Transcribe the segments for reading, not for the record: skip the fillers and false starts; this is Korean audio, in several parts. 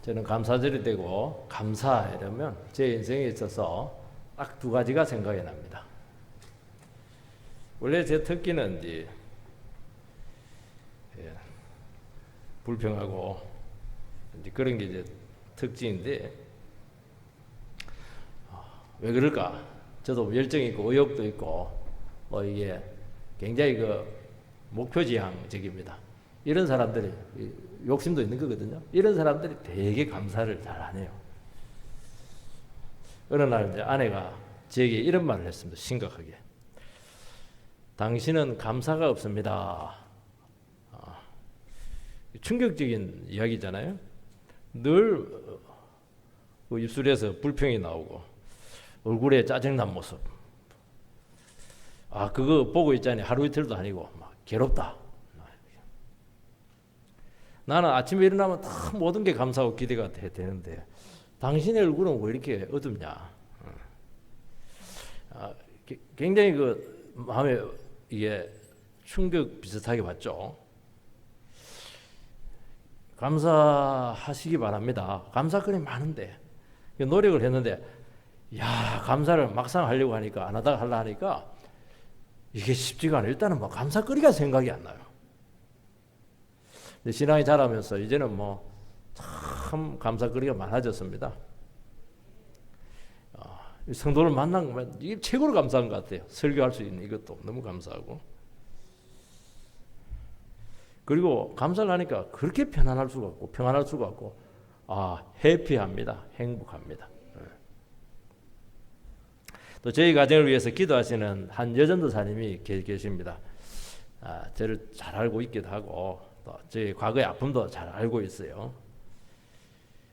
저는 감사절이 되고 감사 이러면 제 인생에 있어서 딱 두 가지가 생각이 납니다. 원래 제 특기는 이제 불평하고 이제 그런 게 이제 특징인데 왜 그럴까? 저도 열정이 있고 의욕도 있고 이게 굉장히 그 목표지향적입니다. 이런 사람들이 욕심도 있는 거거든요. 이런 사람들이 되게 감사를 잘 안 해요. 어느 날 이제 아내가 저에게 이런 말을 했습니다. 심각하게. 당신은 감사가 없습니다. 충격적인 이야기잖아요. 늘 입술에서 불평이 나오고 얼굴에 짜증난 모습. 그거 보고 있자니 하루 이틀도 아니고 막 괴롭다. 나는 아침에 일어나면 다 모든 게 감사하고 기대가 되는데 당신의 얼굴은 왜 이렇게 어둡냐. 굉장히 그 마음에 이게 충격 비슷하게 받죠. 감사하시기 바랍니다. 감사거리 많은데 노력을 했는데 감사를 막상 하려고 하니까 안 하다가 하려 하니까 이게 쉽지가 않아요. 일단은 뭐 감사거리가 생각이 안 나요. 신앙이 자라면서 이제는 뭐 참 감사거리가 많아졌습니다. 성도를 만난 거면 이게 최고로 감사한 것 같아요. 설교할 수 있는 이것도 너무 감사하고. 그리고 감사를 하니까 그렇게 편안할 수가 없고 평안할 수가 없고 해피합니다. 행복합니다. 또 저희 가정을 위해서 기도하시는 한 여전도사님이 계십니다. 저를 잘 알고 있기도 하고 또 저희 과거의 아픔도 잘 알고 있어요.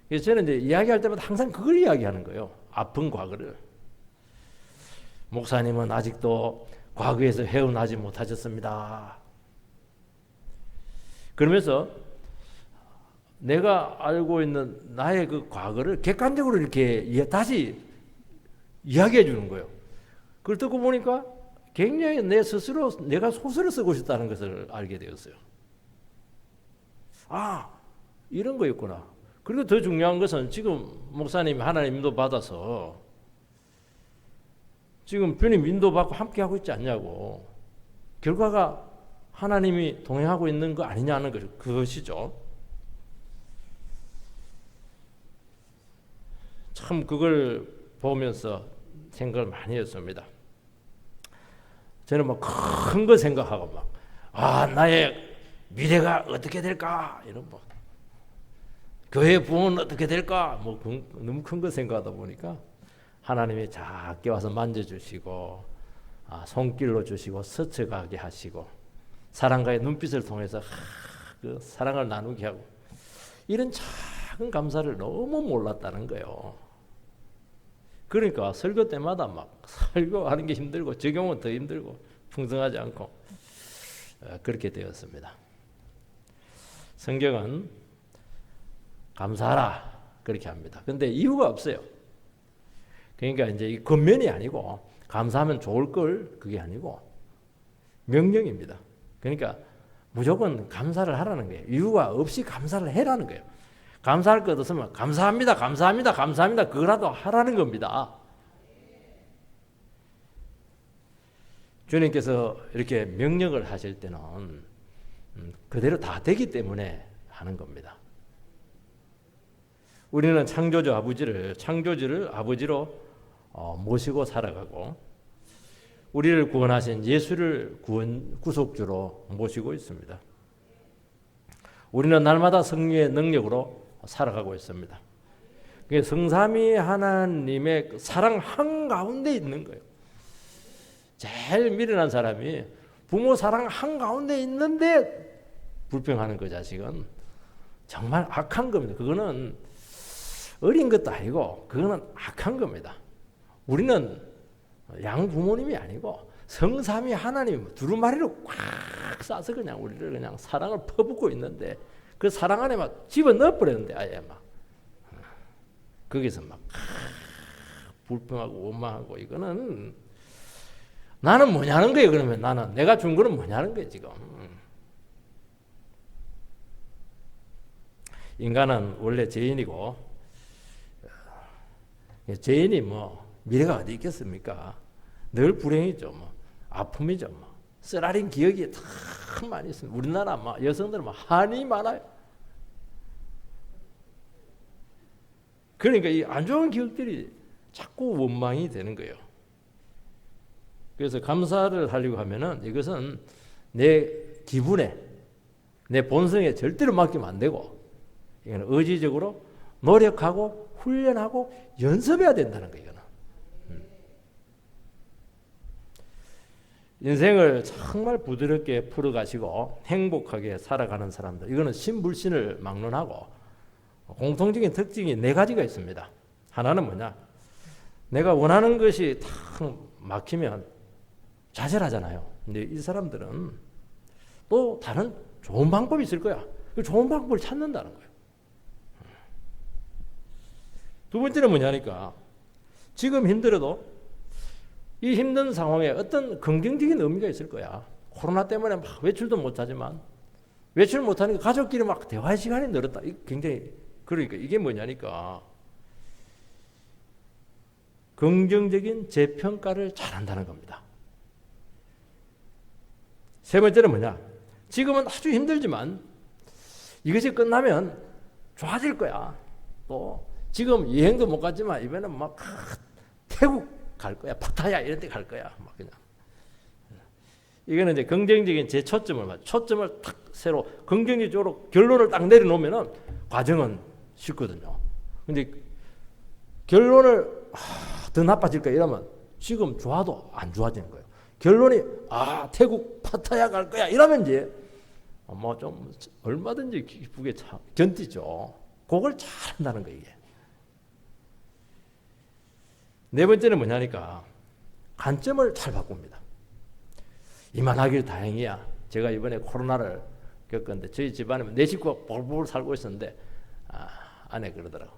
그래서 저는 이제 이야기할 때마다 항상 그걸 이야기하는 거예요. 아픈 과거를. 목사님은 아직도 과거에서 헤어나지 못하셨습니다. 그러면서 내가 알고 있는 나의 그 과거를 객관적으로 이렇게 다시 이야기해 주는 거예요. 그걸 듣고 보니까 굉장히 내 스스로 내가 소설을 쓰고 싶다는 것을 알게 되었어요. 이런 거였구나. 그리고 더 중요한 것은 지금 목사님이 하나님 인도 받아서 지금 주님 인도 받고 함께 하고 있지 않냐고. 결과가 하나님이 동행하고 있는 거 아니냐는 그것이죠. 참 그걸 보면서 생각을 많이 했습니다. 저는 뭐 큰 거 생각하고 나의 미래가 어떻게 될까 이런 교회 부흥은 어떻게 될까 너무 큰 거 생각하다 보니까 하나님이 작게 와서 만져주시고 손길로 주시고 스쳐가게 하시고 사랑과의 눈빛을 통해서 그 사랑을 나누게 하고 이런 작은 감사를 너무 몰랐다는 거예요. 그러니까 설교 때마다 설교하는 게 힘들고 적용은 더 힘들고 풍성하지 않고 그렇게 되었습니다. 성경은 감사하라 그렇게 합니다. 근데 이유가 없어요. 그러니까 이제 이 겉면이 아니고 감사하면 좋을 걸 그게 아니고 명령입니다. 그러니까 무조건 감사를 하라는 거예요. 이유가 없이 감사를 해라는 거예요. 감사할 것 없으면 감사합니다, 감사합니다, 감사합니다 그거라도 하라는 겁니다. 주님께서 이렇게 명령을 하실 때는 그대로 다 되기 때문에 하는 겁니다. 우리는 창조주 창조주를 아버지로 모시고 살아가고 우리를 구원하신 예수를 구속주로 모시고 있습니다. 우리는 날마다 성령의 능력으로 살아가고 있습니다. 성삼위 하나님의 사랑 한가운데 있는 거예요. 제일 미련한 사람이 부모 사랑 한가운데 있는데 불평하는 그 자식은 정말 악한 겁니다. 그거는 어린 것도 아니고 그거는 악한 겁니다. 우리는 양부모님이 아니고 성삼위 하나님 두루마리로 꽉 싸서 그냥 우리를 그냥 사랑을 퍼붓고 있는데 그 사랑 안에 집어넣어버렸는데 아예 거기서 불평하고 원망하고 이거는 나는 뭐냐는 거예요. 그러면 나는 내가 준 거는 뭐냐는 거예요 지금. 인간은 원래 죄인이고, 죄인이 뭐 미래가 어디 있겠습니까? 늘 불행이죠. 뭐 아픔이죠. 뭐 쓰라린 기억이 참 많이 있습니다. 우리나라 막 여성들은 막 한이 많아요. 그러니까 이 안 좋은 기억들이 자꾸 원망이 되는 거예요. 그래서 감사를 하려고 하면은 이것은 내 기분에, 내 본성에 절대로 맡기면 안 되고, 이거는 의지적으로 노력하고 훈련하고 연습해야 된다는 거예요. 인생을 정말 부드럽게 풀어가시고 행복하게 살아가는 사람들, 이거는 신불신을 막론하고 공통적인 특징이 네 가지가 있습니다. 하나는 뭐냐? 내가 원하는 것이 탁 막히면 좌절하잖아요. 근데 이 사람들은 또 다른 좋은 방법이 있을 거야. 그 좋은 방법을 찾는다는 거예요. 두 번째는 뭐냐니까, 지금 힘들어도 이 힘든 상황에 어떤 긍정적인 의미가 있을 거야. 코로나 때문에 막 외출도 못하지만, 외출 못하니까 가족끼리 막 대화의 시간이 늘었다. 굉장히, 그러니까 이게 뭐냐니까, 긍정적인 재평가를 잘한다는 겁니다. 세 번째는 뭐냐? 지금은 아주 힘들지만 이것이 끝나면 좋아질 거야. 또 지금 여행도 못 갔지만 이번에는 막 태국 갈 거야, 파타야 이런 데 갈 거야. 막 그냥. 이거는 이제 긍정적인 초점을 탁 새로 긍정적으로 결론을 딱 내려놓으면은 과정은 쉽거든요. 근데 결론을 더 나빠질 거야 이러면 지금 좋아도 안 좋아지는 거예요. 결론이 태국 파타야 갈 거야 이러면 이제 뭐 좀 얼마든지 기쁘게 견디죠. 그걸 잘한다는 거예요. 이게. 네 번째는 뭐냐니까, 관점을 잘 바꿉니다. 이만하길 다행이야. 제가 이번에 코로나를 겪었는데 저희 집안에 네 식구가 볼볼 살고 있었는데 아내 그러더라고.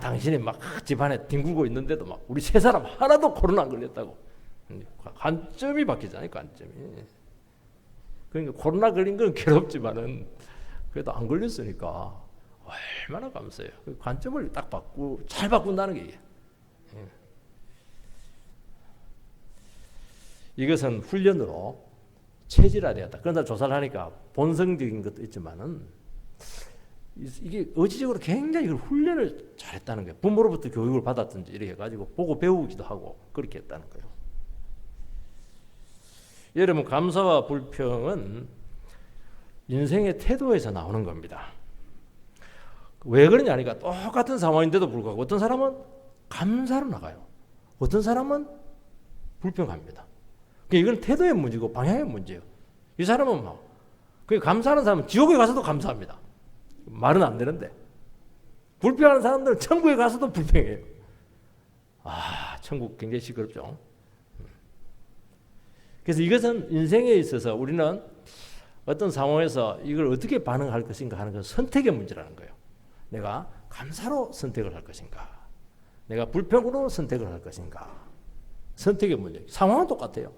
당신이 막 집안에 뒹굴고 있는데도 막 우리 세 사람 하나도 코로나 안 걸렸다고. 관점이 바뀌잖아요. 관점이. 그러니까 코로나 걸린 건 괴롭지만은 그래도 안 걸렸으니까 얼마나 감사해요. 관점을 딱 잘 바꾼다는 게 이게. 이것은 훈련으로 체질화되었다. 그런데 조사를 하니까 본성적인 것도 있지만은 이게 의지적으로 굉장히 이걸 훈련을 잘했다는 거예요. 부모로부터 교육을 받았든지 이렇게 해가지고 보고 배우기도 하고 그렇게 했다는 거예요. 여러분, 감사와 불평은 인생의 태도에서 나오는 겁니다. 왜 그러냐니까, 똑같은 상황인데도 불구하고 어떤 사람은 감사로 나가요. 어떤 사람은 불평합니다. 이건 태도의 문제고 방향의 문제예요. 이 사람은 감사하는 사람은 지옥에 가서도 감사합니다. 말은 안 되는데, 불평하는 사람들은 천국에 가서도 불평해요. 천국 굉장히 시끄럽죠. 그래서 이것은 인생에 있어서 우리는 어떤 상황에서 이걸 어떻게 반응할 것인가 하는 건 선택의 문제라는 거예요. 내가 감사로 선택을 할 것인가, 내가 불평으로 선택을 할 것인가. 선택의 문제. 상황은 똑같아요.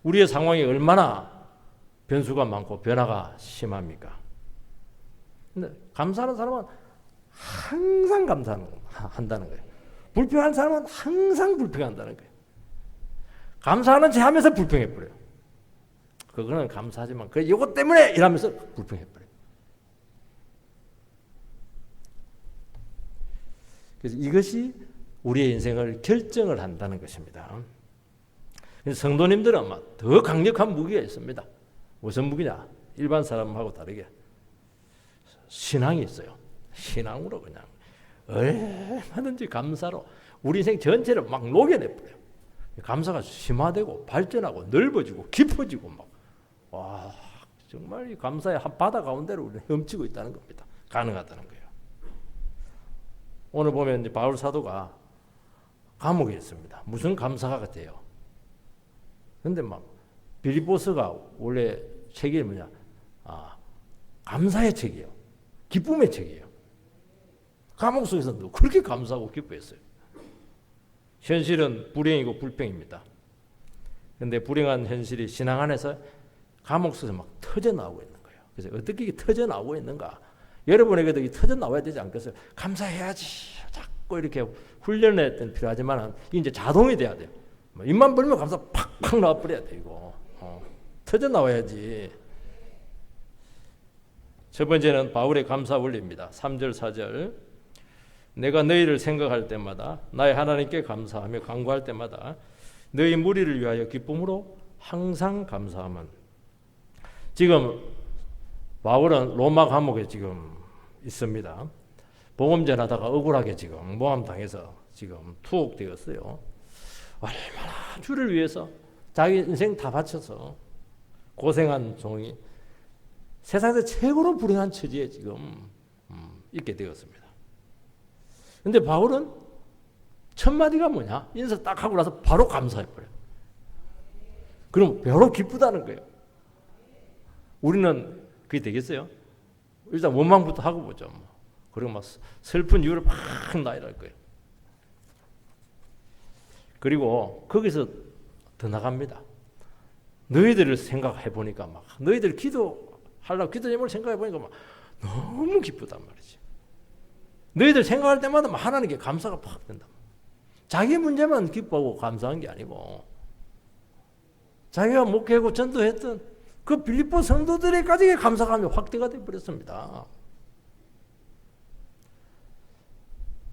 우리의 상황이 얼마나 변수가 많고 변화가 심합니까? 근데 감사하는 사람은 항상 감사한다는 거예요. 불평하는 사람은 항상 불평한다는 거예요. 감사하는 체 하면서 불평해버려요. 그거는 감사하지만 이것 때문에 이러면서 불평해버려요. 그래서 이것이 우리의 인생을 결정을 한다는 것입니다. 성도님들은 아마 더 강력한 무기가 있습니다. 무슨 무기냐? 일반 사람하고 다르게 신앙이 있어요. 신앙으로 그냥 얼마든지 감사로 우리 인생 전체를 막 녹여내버려요. 감사가 심화되고 발전하고 넓어지고 깊어지고 정말 이 감사의 한 바다 가운데로 우리는 헤엄치고 있다는 겁니다. 가능하다는 거예요. 오늘 보면 이제 바울 사도가 감옥에 있습니다. 무슨 감사가 같아요. 근데 빌립보서가 원래 책이 뭐냐? 감사의 책이에요. 기쁨의 책이에요. 감옥 속에서도 그렇게 감사하고 기뻐했어요. 현실은 불행이고 불평입니다. 그런데 불행한 현실이 신앙 안에서 감옥 속에서 막 터져 나오고 있는 거예요. 그래서 어떻게 이게 터져 나오고 있는가? 여러분에게도 이 터져 나와야 되지 않겠어요? 감사해야지. 자꾸 이렇게 훈련에 필요하지만 이제 자동이 돼야 돼요. 입만 벌면 감사 팍팍 나와버려야 돼 이거. 터져 나와야지. 첫 번째는 바울의 감사 원리입니다. 3절 4절. 내가 너희를 생각할 때마다 나의 하나님께 감사하며 간구할 때마다 너희 무리를 위하여 기쁨으로 항상 감사함은. 지금 바울은 로마 감옥에 지금 있습니다. 복음 전하다가 억울하게 지금 모함당해서 지금 투옥되었어요. 얼마나 주를 위해서 자기 인생 다 바쳐서 고생한 종이 세상에서 최고로 불행한 처지에 지금 있게 되었습니다. 근데 바울은 첫 마디가 뭐냐? 인사 딱 하고 나서 바로 감사해버려요. 그럼 바로 기쁘다는 거예요. 우리는 그게 되겠어요? 일단 원망부터 하고 보죠. 그리고 막 슬픈 이유를 막 나열할 거예요. 그리고 거기서 더 나갑니다. 너희들을 생각해 보니까 막 너희들 기도하려고 기도 제목을 생각해 보니까 막 너무 기쁘단 말이지. 너희들 생각할 때마다 막 하나님께 감사가 팍 된다. 자기 문제만 기뻐하고 감사한 게 아니고 자기가 목회하고 전도했던 그 빌립보 성도들에까지 감사감이 확대가 되어 버렸습니다.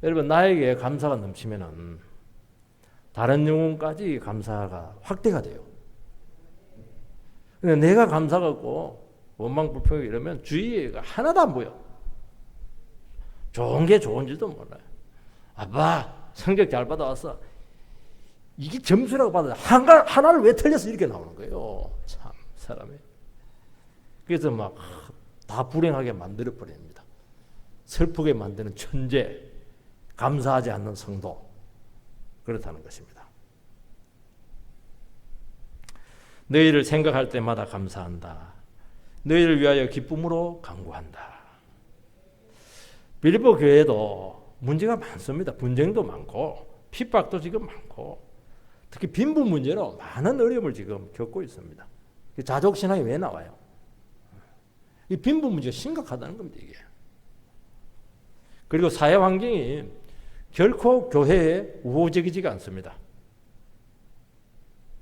여러분, 나에게 감사가 넘치면은 다른 영혼까지 감사가 확대가 돼요. 근데 내가 감사가 없고 원망 불평이 이러면 주위가 하나도 안 보여. 좋은 게 좋은지도 몰라요. 아빠 성적 잘 받아왔어. 이게 점수라고 받아요. 하나를 왜 틀렸어? 이렇게 나오는 거예요. 참 사람이. 그래서 막 다 불행하게 만들어 버립니다. 슬프게 만드는 천재, 감사하지 않는 성도, 그렇다는 것입니다. 너희를 생각할 때마다 감사한다. 너희를 위하여 기쁨으로 간구한다. 빌립보 교회도 문제가 많습니다. 분쟁도 많고 핍박도 지금 많고 특히 빈부 문제로 많은 어려움을 지금 겪고 있습니다. 자족신앙이 왜 나와요? 이 빈부 문제가 심각하다는 겁니다. 이게. 그리고 사회 환경이 결코 교회에 우호적이지가 않습니다.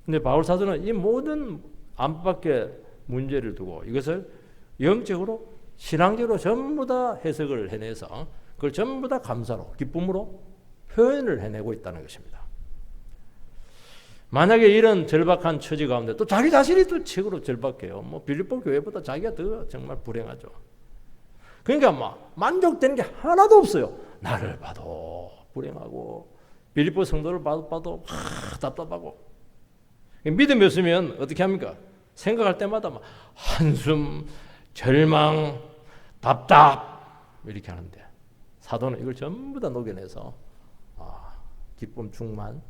근데 바울 사도는 이 모든 안팎의 문제를 두고 이것을 영적으로 신앙적으로 전부 다 해석을 해내서 그걸 전부 다 감사로 기쁨으로 표현을 해내고 있다는 것입니다. 만약에 이런 절박한 처지 가운데 또 자기 자신이 또 최고로 절박해요. 빌립보 교회보다 자기가 더 정말 불행하죠. 그러니까 만족되는 게 하나도 없어요. 나를 봐도 불행하고 빌립보 성도를 봐도 답답하고. 믿음이 없으면 어떻게 합니까? 생각할 때마다 한숨, 절망, 답답 이렇게 하는데 사도는 이걸 전부 다 녹여내서 기쁨 충만,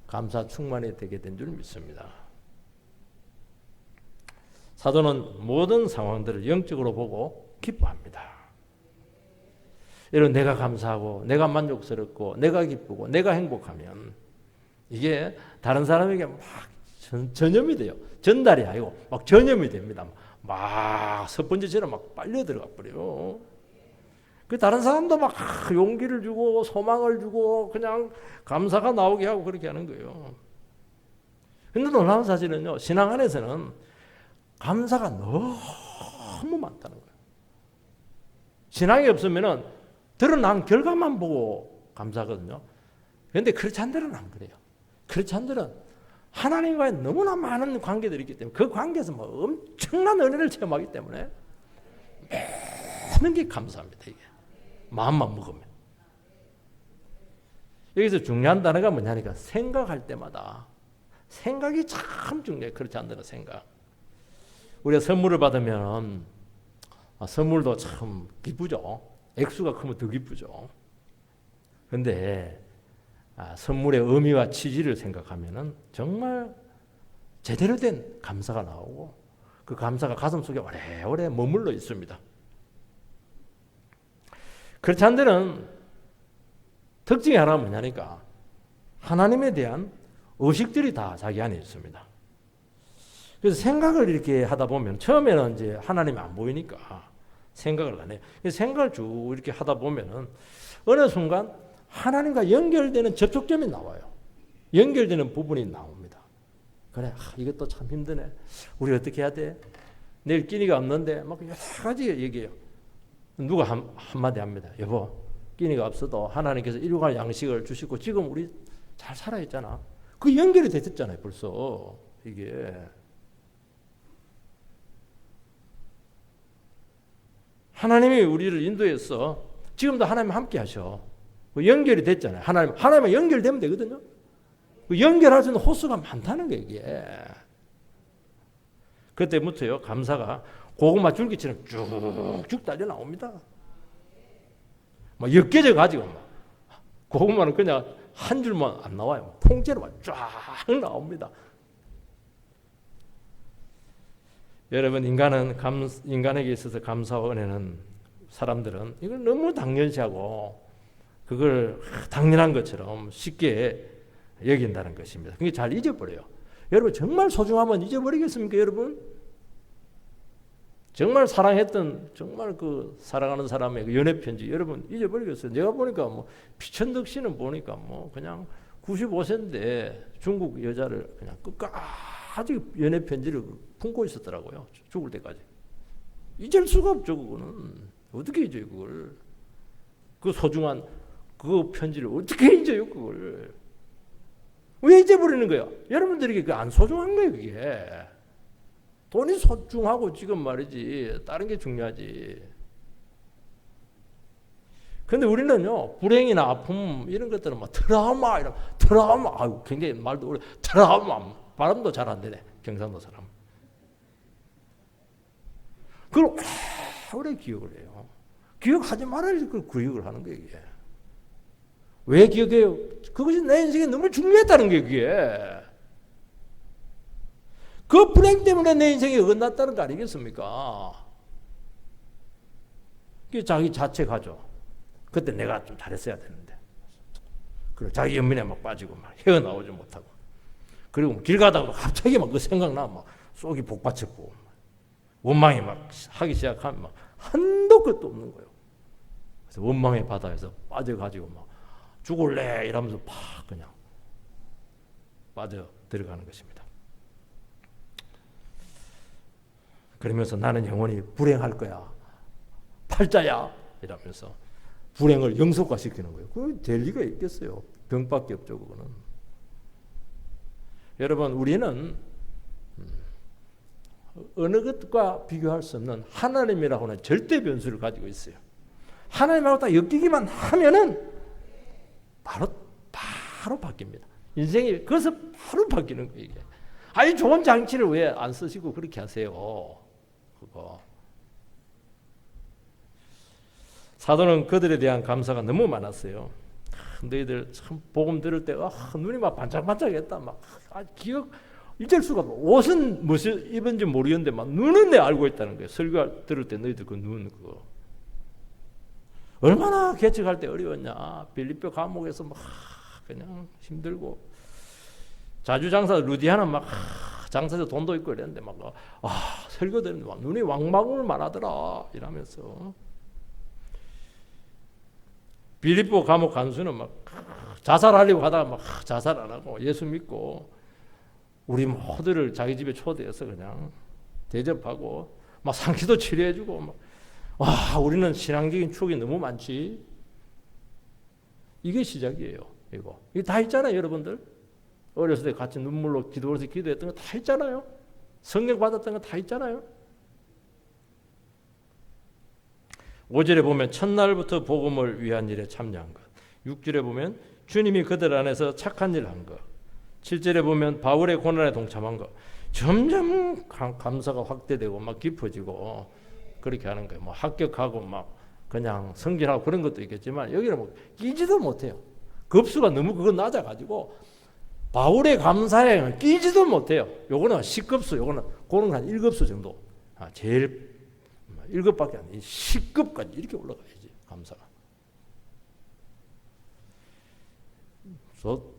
감사 충만이 되게 된 줄 믿습니다. 사도는 모든 상황들을 영적으로 보고 기뻐합니다. 이런 내가 감사하고 내가 만족스럽고 내가 기쁘고 내가 행복하면 이게 다른 사람에게 막 전염이 돼요. 전달이 아니고 막 전염이 됩니다. 막 스펀지처럼 막 빨려 들어가 버려요. 그 다른 사람도 막 용기를 주고 소망을 주고 그냥 감사가 나오게 하고 그렇게 하는 거예요. 근데 놀라운 사실은요, 신앙 안에서는 감사가 너무 많다는 거예요. 신앙이 없으면은 드러난 결과만 보고 감사하거든요. 그런데 그렇지 않은 데는 안 그래요. 그렇지 않은 데는 하나님과의 너무나 많은 관계들이 있기 때문에 그 관계에서 엄청난 은혜를 체험하기 때문에 모든 게 감사합니다. 이게 마음만 먹으면. 여기서 중요한 단어가 뭐냐니까 생각할 때마다 생각이 참 중요해요. 그렇지 않다는 생각. 우리가 선물을 받으면 선물도 참 기쁘죠. 액수가 크면 더 기쁘죠. 그런데 선물의 의미와 취지를 생각하면 정말 제대로 된 감사가 나오고 그 감사가 가슴속에 오래오래 머물러 있습니다. 그렇지 않은 데는 특징이 하나 뭐냐니까 하나님에 대한 의식들이 다 자기 안에 있습니다. 그래서 생각을 이렇게 하다 보면 처음에는 이제 하나님이 안 보이니까 생각을 안 해요. 그래서 생각을 쭉 이렇게 하다 보면은 어느 순간 하나님과 연결되는 접촉점이 나와요. 연결되는 부분이 나옵니다. 그래, 이것도 참 힘드네. 우리 어떻게 해야 돼? 내일 끼니가 없는데 막 여러 가지 얘기해요. 누가 한마디 합니다. 여보, 끼니가 없어도 하나님께서 일용할 양식을 주시고 지금 우리 잘 살아있잖아. 그 연결이 됐잖아요, 벌써. 이게. 하나님이 우리를 인도해서 지금도 하나님 함께 하셔. 연결이 됐잖아요. 하나님과 연결되면 되거든요. 연결할 수 있는 호수가 많다는 거예요, 이게. 그때부터요, 감사가 고구마 줄기처럼 쭉쭉 달려 나옵니다. 막 엮여져 가지고 막 고구마는 그냥 한 줄만 안 나와요. 통째로 쫙 나옵니다. 여러분, 인간에게 있어서 감사와 은혜는 사람들은 이걸 너무 당연시하고 그걸 당연한 것처럼 쉽게 여긴다는 것입니다. 그게 잘 잊어버려요. 여러분, 정말 소중하면 잊어버리겠습니까, 여러분? 정말 사랑했던, 정말 그 사랑하는 사람의 그 연애 편지, 여러분 잊어버리겠어요? 내가 보니까 뭐 피천덕 씨는 보니까 뭐 그냥 95세인데 중국 여자를 그냥 끝까지 연애 편지를 품고 있었더라고요. 죽을 때까지. 잊을 수가 없죠, 그거는. 어떻게 잊어요, 그걸? 그 소중한 그 편지를 어떻게 잊어요, 그걸? 왜 잊어버리는 거예요? 여러분들에게 그 안 소중한 거예요, 그게. 돈이 소중하고 지금 말이지 다른 게 중요하지. 근데 우리는요, 불행이나 아픔 이런 것들은 막 트라우마 이런 트라우마, 아유, 굉장히 말도 어려. 트라우마, 발음도 잘 안 되네, 경상도 사람. 그걸 오래 기억을 해요. 기억하지 말아야 그 기억을 하는 거예요, 이게. 왜 기억해요? 그것이 내 인생에 너무 중요했다는 게 그게. 그 불행 때문에 내 인생이 어긋났다는 거 아니겠습니까? 그게 자기 자책하죠. 그때 내가 좀 잘했어야 되는데. 그리고 자기 연민에 막 빠지고 막 헤어나오지 못하고. 그리고 길 가다가 갑자기 막 그 생각나 막 속이 복받쳤고 원망이 막 하기 시작하면 막 한도 끝도 없는 거예요. 그래서 원망의 바다에서 빠져가지고 막 죽을래 이러면서 팍 그냥 빠져 들어가는 것입니다. 그러면서 나는 영원히 불행할 거야. 팔자야. 이러면서 불행을 영속화시키는 거예요. 그게 될 리가 있겠어요. 병밖에 없죠, 그거는. 여러분, 우리는 어느 것과 비교할 수 없는 하나님이라고 하는 절대 변수를 가지고 있어요. 하나님하고 딱 엮이기만 하면은 바로 바뀝니다. 인생이 거기서 바로 바뀌는 거예요, 이게. 아니, 좋은 장치를 왜 안 쓰시고 그렇게 하세요? 그거. 사도는 그들에 대한 감사가 너무 많았어요. 너희들 참 복음 들을 때 눈이 막 반짝반짝했다. 막 기억 잊을 수가 없어. 옷은 무엇을 입은지 모르겠는데 막 눈은 내 알고 있다는 거예요. 설교 들을 때 너희들 그 눈 그거 얼마나 개척할 때 어려웠냐. 빌립보 감옥에서 막 그냥 힘들고 자주장사 루디아는 막 장사에서 돈도 있고 이랬는데 막 설교 들으면 막 눈이 왕방울만 하더라 이러면서 빌립보 감옥 간수는 막 자살하려고 하다가 막 자살 안 하고 예수 믿고 우리 모두를 자기 집에 초대해서 그냥 대접하고 막 상기도 치료해주고 막 우리는 신앙적인 추억이 너무 많지. 이게 시작이에요. 이거 다 있잖아요, 여러분들. 어렸을 때 같이 눈물로 기도해서 기도했던 거 다 있잖아요. 성령 받았던 거 다 있잖아요. 5절에 보면 첫날부터 복음을 위한 일에 참여한 것. 6절에 보면 주님이 그들 안에서 착한 일을 한 것. 7절에 보면 바울의 고난에 동참한 것. 점점 감사가 확대되고 막 깊어지고 그렇게 하는 거예요. 뭐 합격하고 막 그냥 승진하고 그런 것도 있겠지만 여기는 뭐 끼지도 못해요. 급수가 너무 그거 낮아가지고 바울의 감사에 끼지도 못해요. 요거는 10급수, 요거는 그런 한 1급수 정도. 제일 1급밖에 안 돼. 10급까지 이렇게 올라가야지, 감사가.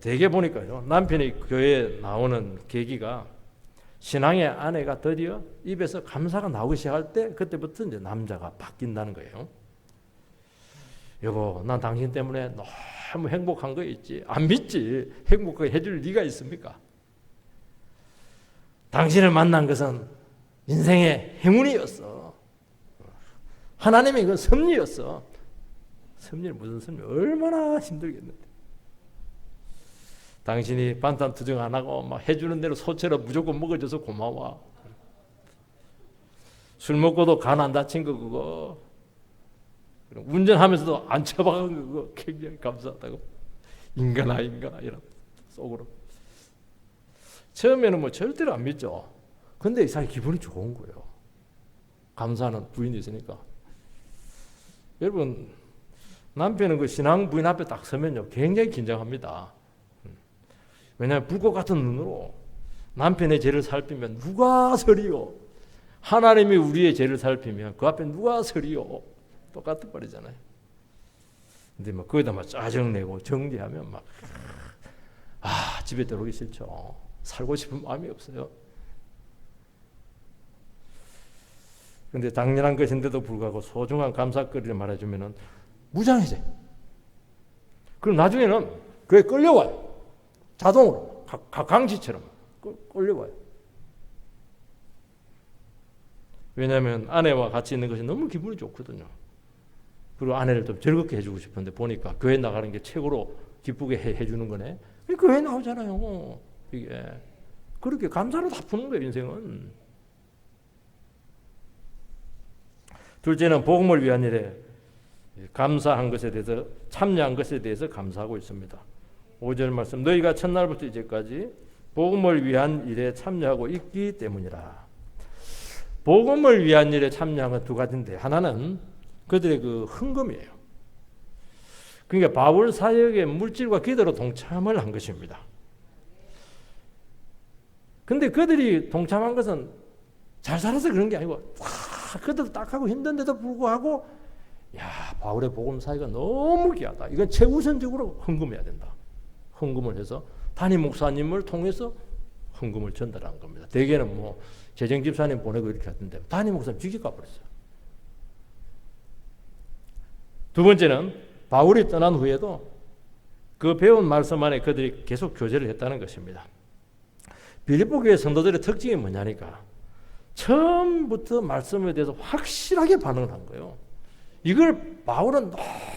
대개 보니까요, 남편이 교회에 나오는 계기가 신앙의 아내가 드디어 입에서 감사가 나오기 시작할 때 그때부터 이제 남자가 바뀐다는 거예요. 여보, 난 당신 때문에 너무 행복한 거 있지. 안 믿지? 행복하게 해줄 리가 있습니까? 당신을 만난 것은 인생의 행운이었어. 하나님의 그 섭리였어. 섭리는 무슨 섭리? 얼마나 힘들겠는데. 당신이 반찬 투정 안 하고 막 해주는 대로 소처럼 무조건 먹어줘서 고마워. 술 먹고도 간 안 다친 거 그거. 운전하면서도 안 처박은 거 그거 굉장히 감사하다고. 인간아 이런 속으로. 처음에는 뭐 절대로 안 믿죠. 근데 이 사람이 기분이 좋은 거예요. 감사하는 부인이 있으니까. 여러분, 남편은 그 신앙 부인 앞에 딱 서면요 굉장히 긴장합니다. 왜냐하면 불꽃 같은 눈으로 남편의 죄를 살피면 누가 서리요? 하나님이 우리의 죄를 살피면 그 앞에 누가 서리요? 똑같은 말이잖아요. 근데 막 거기다 막 짜증내고 정죄하면 막 집에 들어오기 싫죠. 살고 싶은 마음이 없어요. 근데 당연한 것인데도 불구하고 소중한 감사거리를 말해주면은 무장해제. 그럼 나중에는 그게 끌려와요. 자동으로 강지처럼 끌려와요. 왜냐하면 아내와 같이 있는 것이 너무 기분이 좋거든요. 그리고 아내를 좀 즐겁게 해주고 싶은데 보니까 교회 나가는 게 최고로 기쁘게 해주는 거네. 교회 나오잖아요. 이게 그렇게 감사로 다 푸는 거예요. 인생은. 둘째는 복음을 위한 일에 감사한 것에 대해서 참여한 것에 대해서 감사하고 있습니다. 5절 말씀 너희가 첫날부터 이제까지 복음을 위한 일에 참여하고 있기 때문이라. 복음을 위한 일에 참여한 건 두 가지인데 하나는 그들의 그 헌금이에요. 그러니까 바울 사역의 물질과 기도로 동참을 한 것입니다. 근데 그들이 동참한 것은 잘 살아서 그런 게 아니고 그들도 딱하고 힘든데도 불구하고 바울의 복음 사역가 너무 귀하다. 이건 최우선적으로 헌금해야 된다. 헌금을 해서 담임 목사님을 통해서 헌금을 전달한 겁니다. 대개는 뭐 재정집사님 보내고 이렇게 하던데 담임 목사님 직접 가버렸어요. 두 번째는 바울이 떠난 후에도 그 배운 말씀 안에 그들이 계속 교제를 했다는 것입니다. 빌립보 교회 성도들의 특징이 뭐냐니까 처음부터 말씀에 대해서 확실하게 반응을 한 거예요. 이걸 바울은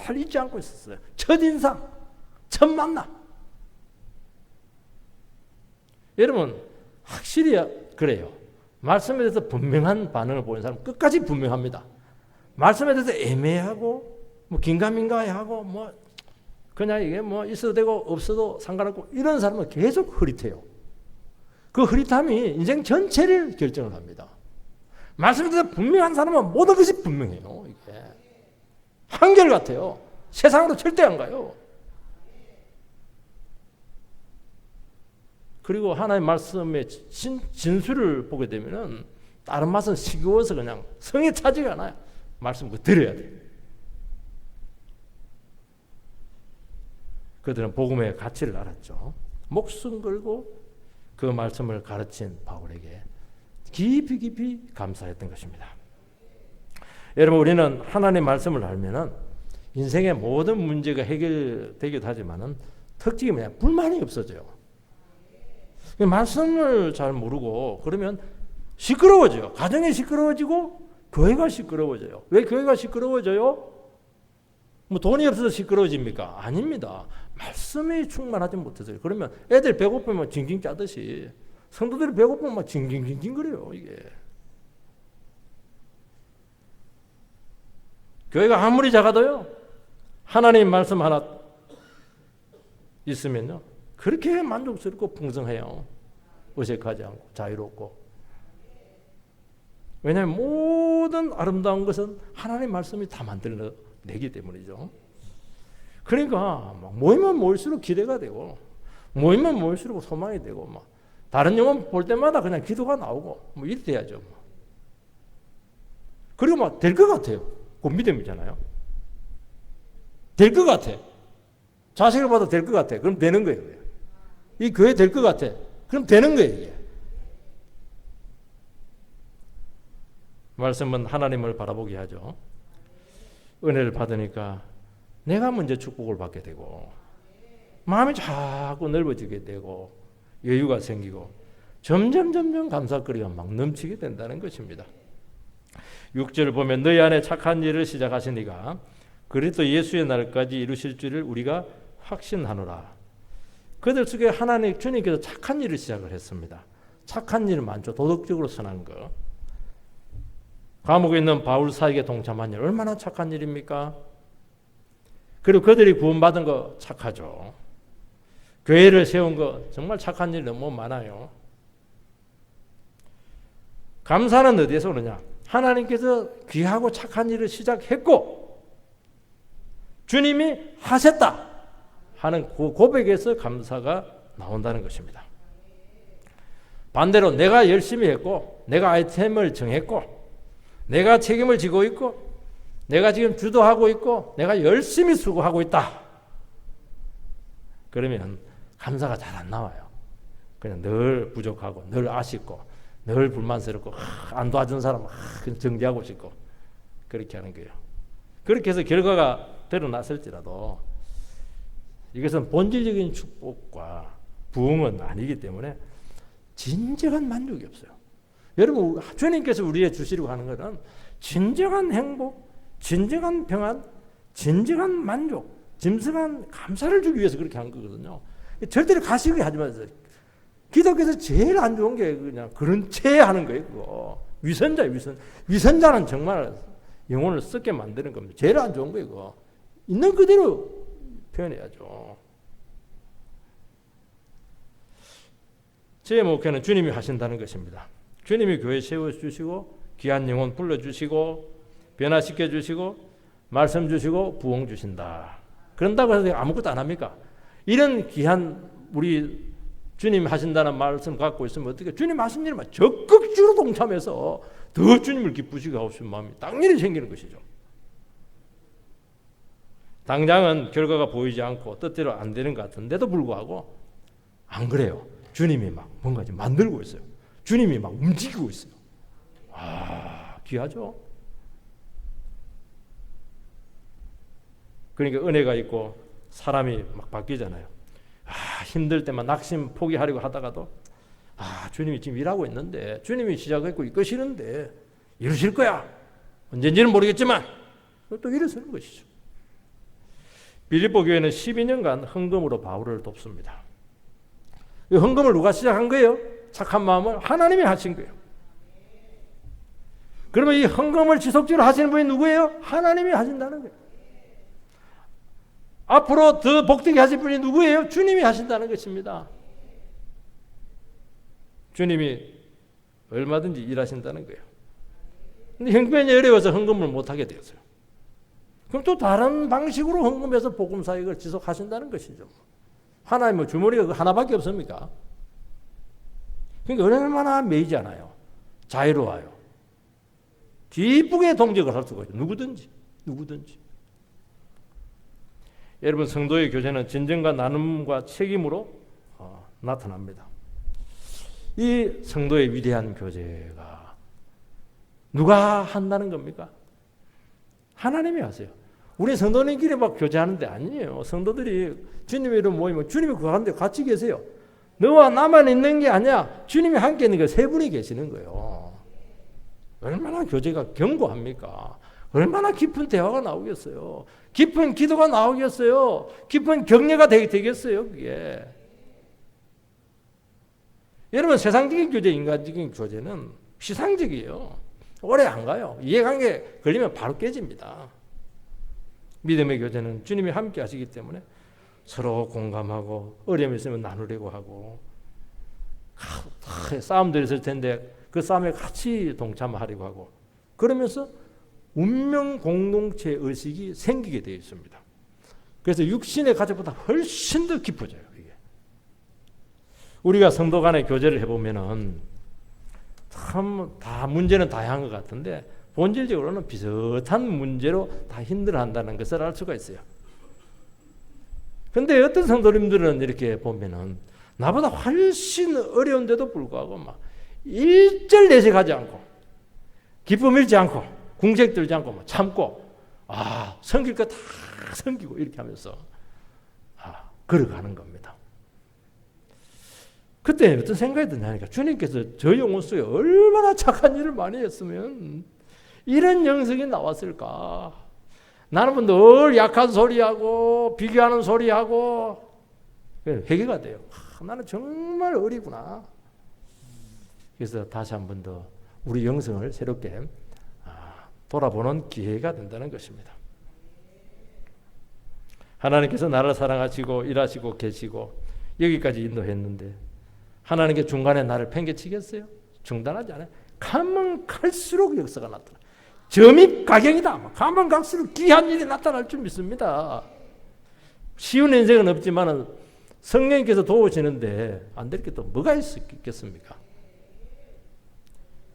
늘 잊지 않고 있었어요. 첫인상, 첫 만남. 여러분 확실히 그래요. 말씀에 대해서 분명한 반응을 보이는 사람은 끝까지 분명합니다. 말씀에 대해서 애매하고 뭐 긴가민가하고 뭐 그냥 이게 뭐 있어도 되고 없어도 상관없고 이런 사람은 계속 흐릿해요. 그 흐릿함이 인생 전체를 결정을 합니다. 말씀에 대해서 분명한 사람은 모든 것이 분명해요. 이게 한결같아요. 세상으로 절대 안 가요. 그리고 하나님의 말씀의 진수를 보게 되면은 다른 맛은 시끄러워서 그냥 성에 차지가 않아요. 말씀 그 들어야 돼요. 그들은 복음의 가치를 알았죠. 목숨 걸고 그 말씀을 가르친 바울에게 깊이 감사했던 것입니다. 여러분 우리는 하나님의 말씀을 알면은 인생의 모든 문제가 해결되기도 하지만은 특징이 뭐냐? 불만이 없어져요. 말씀을 잘 모르고 그러면 시끄러워져요. 가정이 시끄러워지고 교회가 시끄러워져요. 왜 교회가 시끄러워져요? 뭐 돈이 없어서 시끄러워집니까? 아닙니다. 말씀이 충만하지 못해서요. 그러면 애들 배고프면 징징 짜듯이 성도들이 배고프면 막 징징징징 거려요. 이게 교회가 아무리 작아도요 하나님 말씀 하나 있으면요 그렇게 만족스럽고 풍성해요. 어색하지 않고 자유롭고. 왜냐하면 모든 아름다운 것은 하나님 말씀이 다 만들어내기 때문이죠. 그러니까 모이면 모일수록 기대가 되고 모이면 모일수록 소망이 되고 막 다른 영혼 볼 때마다 그냥 기도가 나오고 뭐 이렇게 돼야죠. 그리고 막 될 것 같아요. 그 믿음이잖아요. 될 것 같아. 자식을 봐도 될 것 같아. 그럼 되는 거예요. 이 교회 될 것 같아. 그럼 되는 거예요. 이게. 말씀은 하나님을 바라보게 하죠. 은혜를 받으니까 내가 먼저 축복을 받게 되고 마음이 자꾸 넓어지게 되고 여유가 생기고 점점 감사거리가 막 넘치게 된다는 것입니다. 6절 보면 너희 안에 착한 일을 시작하시니가 그리스도 예수의 날까지 이루실 줄을 우리가 확신하노라. 그들 속에 하나님 주님께서 착한 일을 시작을 했습니다. 착한 일 많죠. 도덕적으로 선한 거. 감옥에 있는 바울 사역에 동참한 일 얼마나 착한 일입니까? 그리고 그들이 구원받은 거 착하죠. 교회를 세운 거 정말 착한 일 너무 많아요. 감사는 어디에서 오느냐? 하나님께서 귀하고 착한 일을 시작했고 주님이 하셨다 하는 그 고백에서 감사가 나온다는 것입니다. 반대로 내가 열심히 했고 내가 아이템을 정했고 내가 책임을 지고 있고 내가 지금 주도하고 있고 내가 열심히 수고하고 있다. 그러면 감사가 잘 안 나와요. 그냥 늘 부족하고 늘 아쉽고 늘 불만스럽고 안 도와준 사람 정지하고 싶고 그렇게 하는 거예요. 그렇게 해서 결과가 드러났을지라도 이것은 본질적인 축복과 부흥은 아니기 때문에 진정한 만족이 없어요. 여러분 주님께서 우리에게 주시려고 하는 것은 진정한 행복, 진정한 평안, 진정한 만족, 진정한 감사를 주기 위해서 그렇게 한 거거든요. 절대로 가시게 하지 마세요. 기독교에서 제일 안 좋은 게 그냥 그런 채 하는 거예요. 그거. 위선자는 정말 영혼을 썩게 만드는 겁니다. 제일 안 좋은 거예요. 그거. 있는 그대로 표현해야죠. 제 목표는 주님이 하신다는 것입니다. 주님이 교회 세워주시고 귀한 영혼 불러주시고 변화시켜주시고 말씀 주시고 부흥 주신다. 그런다고 해서 아무것도 안 합니까? 이런 귀한 우리 주님 하신다는 말씀 갖고 있으면 어떻게 주님 하신 일만 적극적으로 동참해서 더 주님을 기쁘시게 하고 싶은 마음이 당연히 생기는 것이죠. 당장은 결과가 보이지 않고 뜻대로 안 되는 것 같은데도 불구하고 안 그래요. 주님이 막 뭔가 좀 만들고 있어요. 주님이 막 움직이고 있어요. 아, 귀하죠. 그러니까 은혜가 있고 사람이 막 바뀌잖아요. 힘들 때만 낙심 포기하려고 하다가도 주님이 지금 일하고 있는데 주님이 시작했고 이끄시는데 이루실 거야. 언젠지는 모르겠지만 또 일어서는 것이죠. 빌립보 교회는 12년간 헌금으로 바울을 돕습니다. 이 헌금을 누가 시작한 거예요? 착한 마음을 하나님이 하신 거예요. 그러면 이 헌금을 지속적으로 하시는 분이 누구예요? 하나님이 하신다는 거예요. 앞으로 더 복되게 하실 분이 누구예요? 주님이 하신다는 것입니다. 주님이 얼마든지 일하신다는 거예요. 근데 형편이 어려워서 헌금을 못하게 되었어요. 그럼 또 다른 방식으로 헌금해서 복음 사역을 지속하신다는 것이죠. 하나님은 주머니가 하나밖에 없습니까? 그러니까 얼마나 매이잖아요. 자유로워요. 기쁘게 동력을 할 수가 있죠. 누구든지. 여러분 성도의 교제는 진정과 나눔과 책임으로 나타납니다. 이 성도의 위대한 교제가 누가 한다는 겁니까? 하나님이 하세요. 우리 성도님끼리 막 교제하는 데 아니에요. 성도들이 주님의 이름 모이면 주님이 그 가운데 같이 계세요. 너와 나만 있는 게 아니야. 주님이 함께 있는 게 세 분이 계시는 거예요. 얼마나 교제가 견고합니까? 얼마나 깊은 대화가 나오겠어요. 깊은 기도가 나오겠어요. 깊은 격려가 되겠어요. 그게. 여러분 세상적인 교제, 인간적인 교제는 피상적이에요. 오래 안 가요. 이해관계 걸리면 바로 깨집니다. 믿음의 교제는 주님이 함께 하시기 때문에 서로 공감하고 어려움이 있으면 나누려고 하고 싸움도 있을 텐데 그 싸움에 같이 동참하려고 하고 그러면서 운명 공동체 의식이 생기게 되어 있습니다. 그래서 육신의 가족보다 훨씬 더 깊어져요. 이게. 우리가 성도 간의 교제를 해보면은 참 다 문제는 다양한 것 같은데 본질적으로는 비슷한 문제로 다 힘들어한다는 것을 알 수가 있어요. 그런데 어떤 성도님들은 이렇게 보면은 나보다 훨씬 어려운데도 불구하고 막 일절 내색하지 않고 기쁨 잃지 않고 궁색 들지 않고 참고 섬길 거 다 섬기고 이렇게 하면서 걸어가는 겁니다. 그때 어떤 생각이 드냐니까 주님께서 저 영혼 속에 얼마나 착한 일을 많이 했으면 이런 영성이 나왔을까. 나는 늘 약한 소리하고 비교하는 소리하고 회개가 돼요. 나는 정말 어리구나. 그래서 다시 한 번 더 우리 영성을 새롭게 돌아보는 기회가 된다는 것입니다. 하나님께서 나를 사랑하시고 일하시고 계시고 여기까지 인도했는데 하나님께 중간에 나를 팽개치겠어요? 중단하지 않아요. 가면 갈수록 역사가 나타나. 점입가경이다. 가면 갈수록 귀한 일이 나타날 줄 믿습니다. 쉬운 인생은 없지만 성령님께서 도우시는데 안 될 게 또 뭐가 있겠습니까?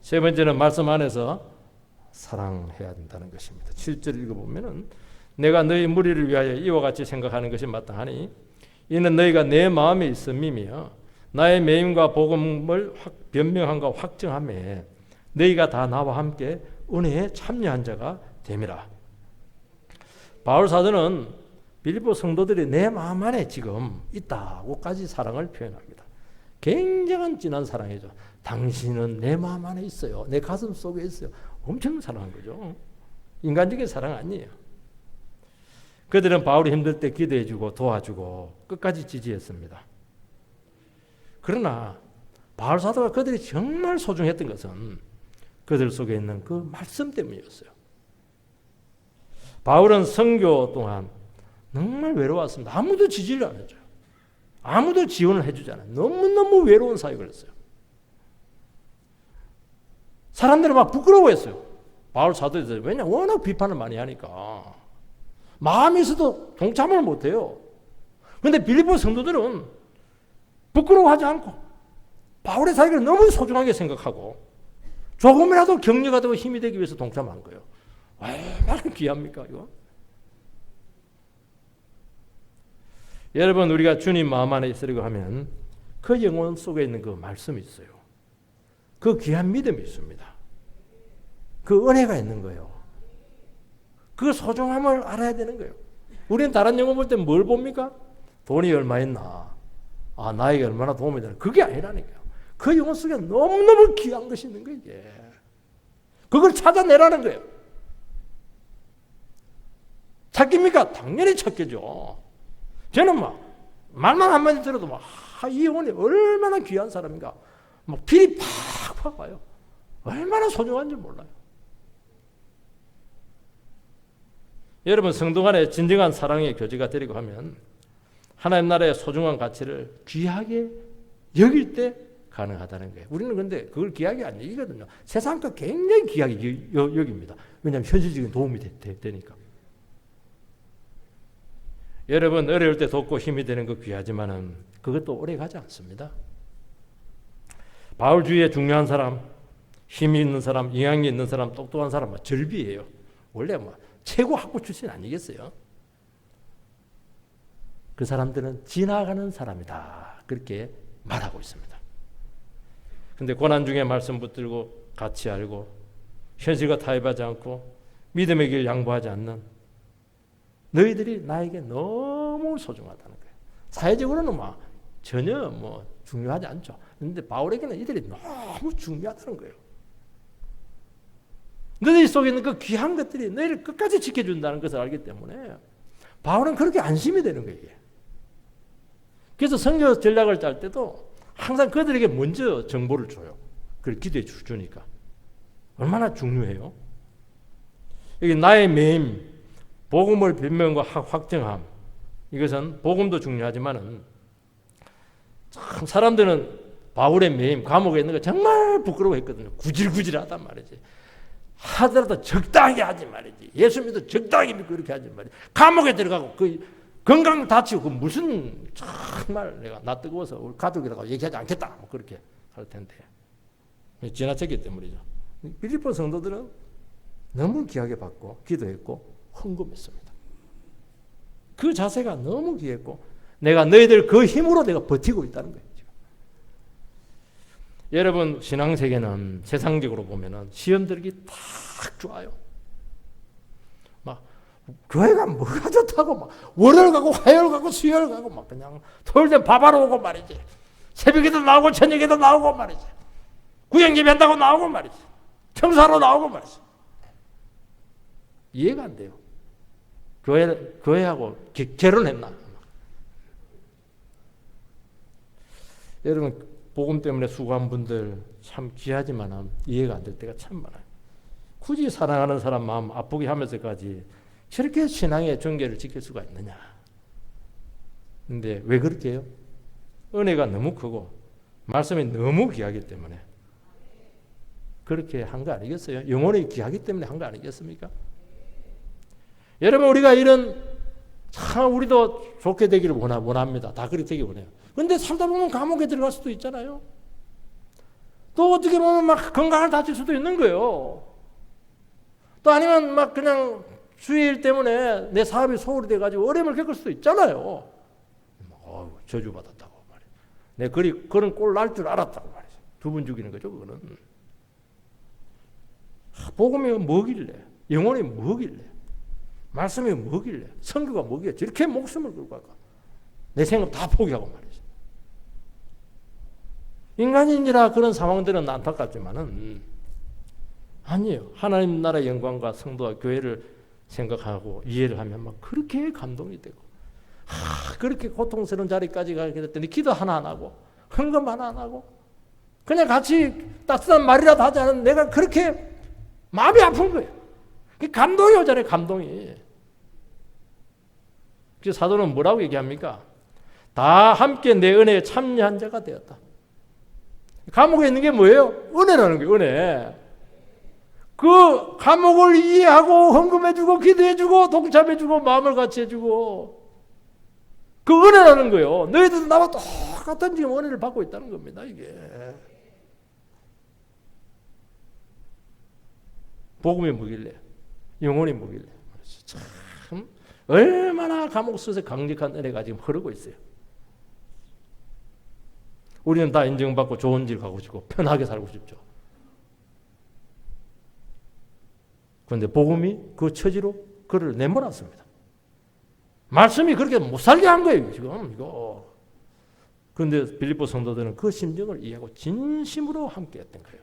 세 번째는 말씀 안에서 사랑해야 된다는 것입니다. 7절 읽어보면은 내가 너희 무리를 위하여 이와 같이 생각하는 것이 마땅하니 이는 너희가 내 마음에 있음이며 나의 매임과 복음을 변명함과 확증함에 너희가 다 나와 함께 은혜에 참여한 자가 됨이라. 바울 사도는 빌립보 성도들이 내 마음 안에 지금 있다고까지 사랑을 표현합니다. 굉장한 진한 사랑이죠. 당신은 내 마음 안에 있어요. 내 가슴 속에 있어요. 엄청 사랑한 거죠. 인간적인 사랑 아니에요. 그들은 바울이 힘들 때 기도해주고 도와주고 끝까지 지지했습니다. 그러나 바울 사도가 그들이 정말 소중했던 것은 그들 속에 있는 그 말씀 때문이었어요. 바울은 선교 동안 정말 외로웠습니다. 아무도 지지를 안 해줘요. 아무도 지원을 해주지 않아요. 너무너무 외로운 사역을 했어요. 사람들은 막 부끄러워했어요. 바울 사도에 대해서. 왜냐? 워낙 비판을 많이 하니까. 마음이 있어도 동참을 못해요. 그런데 빌립보 성도들은 부끄러워하지 않고 바울의 사역을 너무 소중하게 생각하고 조금이라도 격려가 되고 힘이 되기 위해서 동참한 거예요. 얼마나 귀합니까 이거? 여러분 우리가 주님 마음 안에 있으려고 하면 그 영혼 속에 있는 그 말씀이 있어요. 그 귀한 믿음이 있습니다. 그 은혜가 있는 거예요. 그 소중함을 알아야 되는 거예요. 우리는 다른 영혼 볼 때 뭘 봅니까? 돈이 얼마 있나? 나에게 얼마나 도움이 되나? 그게 아니라니까요. 그 영혼 속에 너무너무 귀한 것이 있는 거예요. 이게. 그걸 찾아내라는 거예요. 찾깁니까? 당연히 찾겠죠. 저는 말만 한마디 들어도 이 영혼이 얼마나 귀한 사람인가. 필이 팍팍 와요. 얼마나 소중한지 몰라요. 여러분 성도 간에 진정한 사랑의 교제가 되려고 하면 하나님 나라의 소중한 가치를 귀하게 여길 때 가능하다는 거예요. 우리는 근데 그걸 귀하게 안 여기거든요. 세상과 굉장히 귀하게 여깁니다. 왜냐하면 현실적인 도움이 되니까. 여러분 어려울 때 돕고 힘이 되는 거 귀하지만은 그것도 오래 가지 않습니다. 바울 주위에 중요한 사람, 힘이 있는 사람, 영향이 있는 사람, 똑똑한 사람 절비예요. 원래 최고 학부 출신 아니겠어요? 그 사람들은 지나가는 사람이다. 그렇게 말하고 있습니다. 근데 고난 중에 말씀 붙들고 같이 알고 현실과 타협하지 않고 믿음의 길 양보하지 않는 너희들이 나에게 너무 소중하다는 거예요. 사회적으로는 전혀 중요하지 않죠. 그런데 바울에게는 이들이 너무 중요하다는 거예요. 너희 속에 있는 그 귀한 것들이 너희를 끝까지 지켜준다는 것을 알기 때문에 바울은 그렇게 안심이 되는 거예요. 그래서 선교 전략을 짤 때도 항상 그들에게 먼저 정보를 줘요. 그걸 기도해 주니까. 얼마나 중요해요. 여기 나의 매임, 복음을 변명과 확증함. 이것은 복음도 중요하지만은 참 사람들은 바울의 매임, 감옥에 있는 거 정말 부끄러워했거든요. 구질구질하단 말이지. 하더라도 적당히 하지 말이지. 예수 믿어 적당히 믿고 이렇게 하지 말이지. 감옥에 들어가고 건강 다치고 무슨 정말 내가 나 뜨거워서 우리 가족이라고 얘기하지 않겠다. 그렇게 할 텐데. 지나쳤기 때문이죠. 빌립보 성도들은 너무 귀하게 받고 기도했고 헌금했습니다. 그 자세가 너무 귀했고 내가 너희들 그 힘으로 내가 버티고 있다는 거예요. 여러분 신앙세계는 세상적으로 보면은 시험 들기 딱 좋아요. 막 교회가 뭐가 좋다고 막 월요일 가고 화요일 가고 수요일 가고 막 그냥 토요일 때 밥하러 오고 말이지. 새벽에도 나오고 저녁에도 나오고 말이지. 구경예배 한다고 나오고 말이지. 청소하러 나오고 말이지. 이해가 안 돼요. 교회하고 결혼했나? 여러분 복음 때문에 수고한 분들 참 귀하지만 이해가 안 될 때가 참 많아요. 굳이 사랑하는 사람 마음 아프게 하면서까지 저렇게 신앙의 경계를 지킬 수가 있느냐. 근데 왜 그렇게 해요? 은혜가 너무 크고 말씀이 너무 귀하기 때문에 그렇게 한 거 아니겠어요? 영혼이 귀하기 때문에 한 거 아니겠습니까? 여러분 우리가 이런 참 우리도 좋게 되기를 원합니다. 다 그렇게 되기 원해요. 근데 살다 보면 감옥에 들어갈 수도 있잖아요. 또 어떻게 보면 막 건강을 다칠 수도 있는 거예요. 또 아니면 막 그냥 주일 때문에 내 사업이 소홀히 돼가지고 어려움을 겪을 수도 있잖아요. 저주받았다고 말이에요. 내 그런 꼴 날 줄 알았다고 말이죠. 두 분 죽이는 거죠, 그거는. 복음이 뭐길래? 영혼이 뭐길래? 말씀이 뭐길래? 선교가 뭐길래? 저렇게 목숨을 걸고 할까? 내 생각 다 포기하고 말이죠. 인간인지라 그런 상황들은 안타깝지만은 아니에요. 하나님 나라의 영광과 성도와 교회를 생각하고 이해를 하면 막 그렇게 감동이 되고 그렇게 고통스러운 자리까지 가게 됐더니 기도 하나 안 하고 헌금 하나 안 하고 그냥 같이 따뜻한 말이라도 하지 않은 내가 그렇게 마음이 아픈 거예요. 감동이 오잖아요. 감동이. 그래서 사도는 뭐라고 얘기합니까? 다 함께 내 은혜에 참여한 자가 되었다. 감옥에 있는 게 뭐예요? 은혜라는 거예요. 은혜. 그 감옥을 이해하고 헌금해주고 기도해주고 동참해주고 마음을 같이 해주고 그 은혜라는 거예요. 너희들도 나와 똑같은 지금 은혜를 받고 있다는 겁니다. 이게. 복음이 뭐길래? 영혼이 뭐길래? 참 얼마나 감옥 속에서 강력한 은혜가 지금 흐르고 있어요. 우리는 다 인정받고 좋은 길 가고 싶고 편하게 살고 싶죠. 그런데 복음이 그 처지로 그를 내몰았습니다. 말씀이 그렇게 못 살게 한 거예요. 지금 이거. 그런데 빌립보 성도들은 그 심정을 이해하고 진심으로 함께했던 거예요.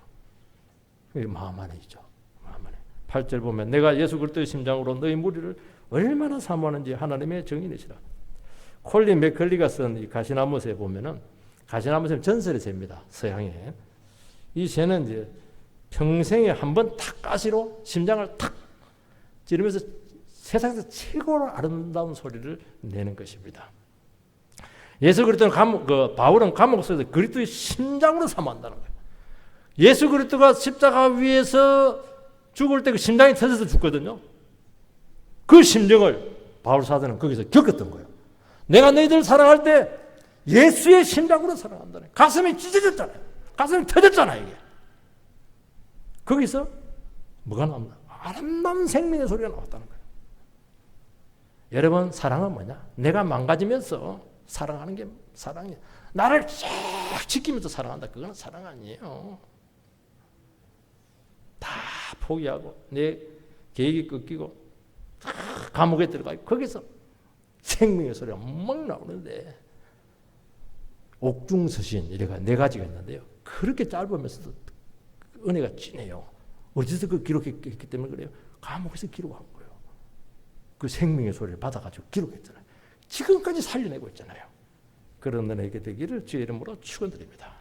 그게 마음 안에있죠. 마음 안에. 8절 보면 내가 예수 그리스도의 심장으로 너희 무리를 얼마나 사모하는지 하나님의 증인이시라. 콜린 맥컬리가 쓴 이 가시나무새 보면은 가시나무새는 전설의 새입니다. 서양에. 이 새는 이제 평생에 한 번 탁 가시로 심장을 탁 찌르면서 세상에서 최고로 아름다운 소리를 내는 것입니다. 예수 그리스도는 바울은 감옥 속에서 그리스도의 심장으로 사모한다는 거예요. 예수 그리스도가 십자가 위에서 죽을 때 그 심장이 터져서 죽거든요. 그 심정을 바울 사도는 거기서 겪었던 거예요. 내가 너희들 사랑할 때 예수의 심장으로 사랑한다네. 가슴이 찢어졌잖아요. 가슴이 터졌잖아요. 이게. 거기서 뭐가 나왔나? 아름다운 생명의 소리가 나왔다는 거예요. 여러분 사랑은 뭐냐? 내가 망가지면서 사랑하는 게 사랑이에요. 나를 쫙 지키면서 사랑한다. 그건 사랑 아니에요. 다 포기하고 내 계획이 꺾이고 다 감옥에 들어가고 거기서 생명의 소리가 막 나오는데 옥중서신 이래가 4가지가 있는데요. 그렇게 짧으면서도 은혜가 진해요. 어디서 그 기록했기 때문에 그래요? 감옥에서 기록한 거예요. 그 생명의 소리를 받아가지고 기록했잖아요. 지금까지 살려내고 있잖아요. 그런 은혜가 되기를 주의 이름으로 축원드립니다.